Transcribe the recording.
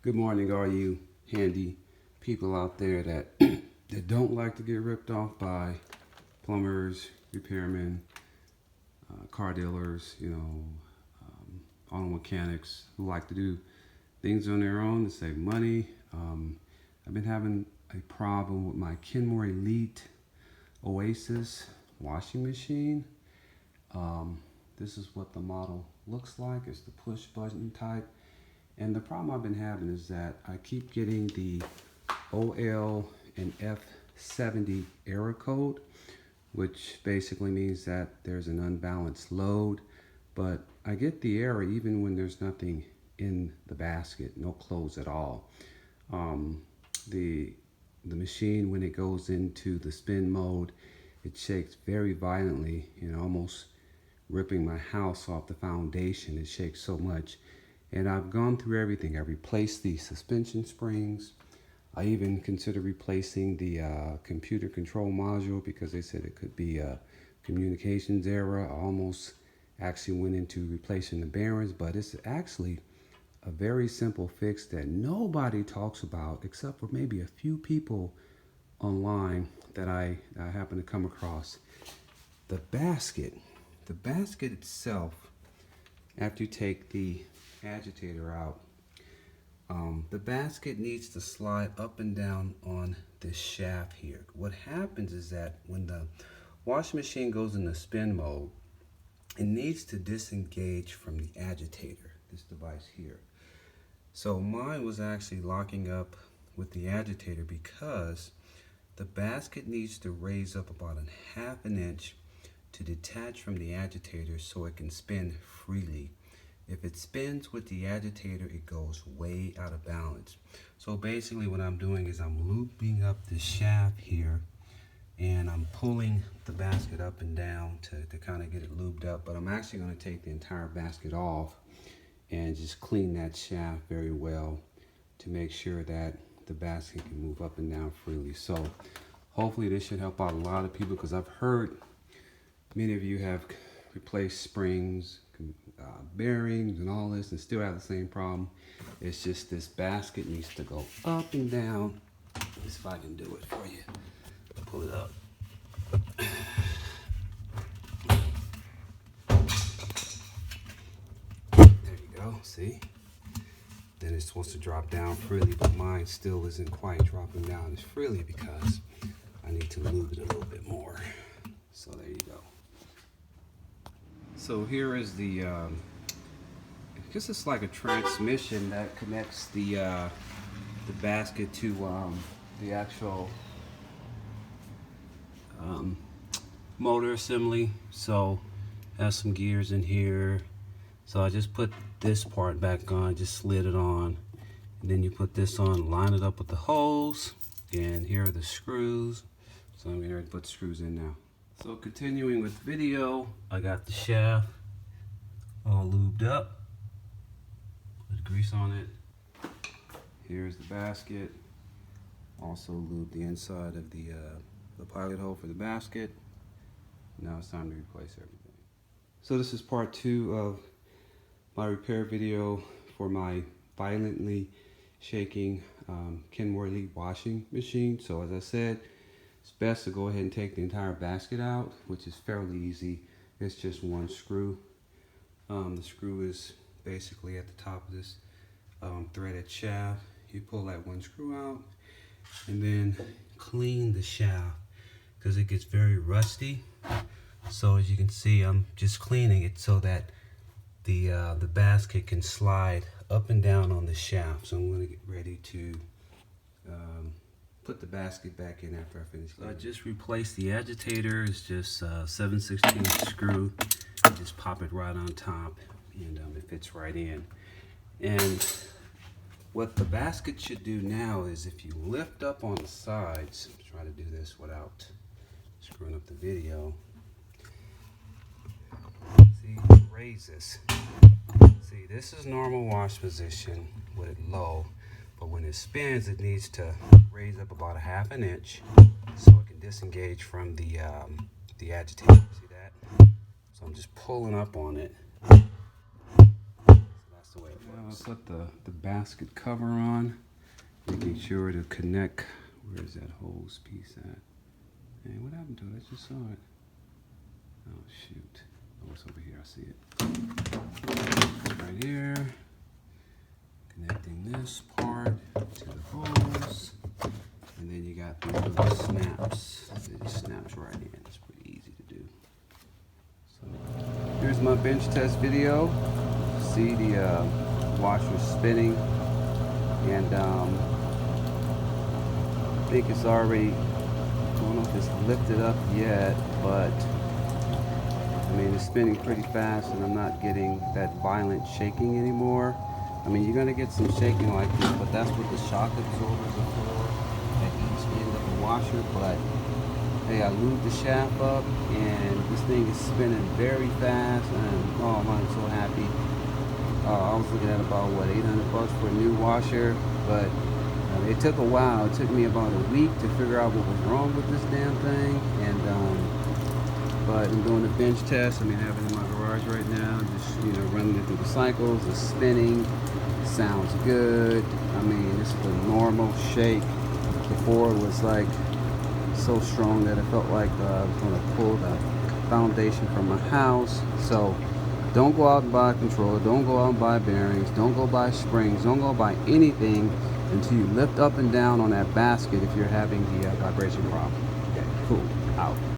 Good morning, all you handy people out there that that don't like to get ripped off by plumbers, repairmen, car dealers, auto mechanics who like to do things on their own to save money. I've been having a problem with my Kenmore Elite Oasis washing machine. This is what the model looks like. It's the push button type. And the problem I've been having is that I keep getting the OL and F70 error code, which basically means that there's an unbalanced load. But I get the error even when there's nothing in the basket, no clothes at all. The machine, when it goes into the spin mode, it shakes very violently, almost ripping my house off the foundation. It shakes so much. And I've gone through everything. I replaced the suspension springs. I even considered replacing the computer control module because they said it could be a communications error. I almost actually went into replacing the bearings, but it's actually a very simple fix that nobody talks about except for maybe a few people online that I happen to come across. The basket itself, after you take the agitator out, the basket needs to slide up and down on this shaft here. What happens is that when the washing machine goes into spin mode, it needs to disengage from the agitator, this device here. So mine was actually locking up with the agitator because the basket needs to raise up about a half an inch to detach from the agitator so it can spin freely. If it spins with the agitator, it goes way out of balance. So basically what I'm doing is I'm looping up the shaft here and I'm pulling the basket up and down to kind of get it lubed up. But I'm actually going to take the entire basket off and just clean that shaft very well to make sure that the basket can move up and down freely. So hopefully this should help out a lot of people, because I've heard many of you have replaced springs, bearings and all this and still have the same problem. It's just this basket needs to go up and down. Let's see if I can do it for you. Pull it up. There you go, see? Then it's supposed to drop down freely, but mine still isn't quite dropping down as freely because I need to lube it a little bit more. So there you go. So here is the, I guess it's like a transmission that connects the basket to the actual motor assembly. So has some gears in here. So I just put this part back on, just slid it on. And then you put this on, line it up with the hose. And here are the screws. So I'm going to put the screws in now. So continuing with video, I got the shaft all lubed up. Put grease on it. Here's the basket. Also lubed the inside of the pilot hole for the basket. Now it's time to replace everything. So this is part 2 of my repair video for my violently shaking Kenmore Elite washing machine. So as I said, it's best to go ahead and take the entire basket out, which is fairly easy. It's just one screw. The screw is basically at the top of this threaded shaft. You pull that one screw out and then clean the shaft because it gets very rusty. So as you can see, I'm just cleaning it so that the basket can slide up and down on the shaft. So I'm going to get ready to put the basket back in after I finish. So I just replaced the agitator. It's just a 7/16 screw. Just pop it right on top and it fits right in. And what the basket should do now is if you lift up on the sides, try to do this without screwing up the video. See, raise this. See, this is normal wash position with it low. But when it spins, it needs to raise up about a half an inch so it can disengage from the agitator. See that? So I'm just pulling up on it. So that's the way it Now works. let's let the basket cover on, making sure to connect. Where's that hose piece at? Hey, what happened to it? I just saw it. Oh shoot. Oh, it's over here. I see it. Right here. Connecting this part to the hose. And then you got these little snaps. It just snaps right in. It's pretty easy to do. So here's my bench test video. See the washer spinning, and I think it's already, I don't know if it's lifted up yet, but I mean it's spinning pretty fast, and I'm not getting that violent shaking anymore. I mean, you're gonna get some shaking like this, but that's what the shock absorbers are for, at each end of the washer. But hey, I lubed the shaft up, and this thing is spinning very fast, and oh man, I'm so happy. I was looking at about what, $800 for a new washer, but it took a while. It took me about a week to figure out what was wrong with this damn thing, and but I'm doing a bench test. I mean, I have it in my garage right now, just running it through the cycles. It's spinning, sounds good. I mean, this is a normal shake. Before it was like so strong that it felt like I was going to pull the foundation from my house. So don't go out and buy a controller, don't go out and buy bearings, don't go buy springs, don't go buy anything until you lift up and down on that basket if you're having the vibration problem. Okay, cool, out.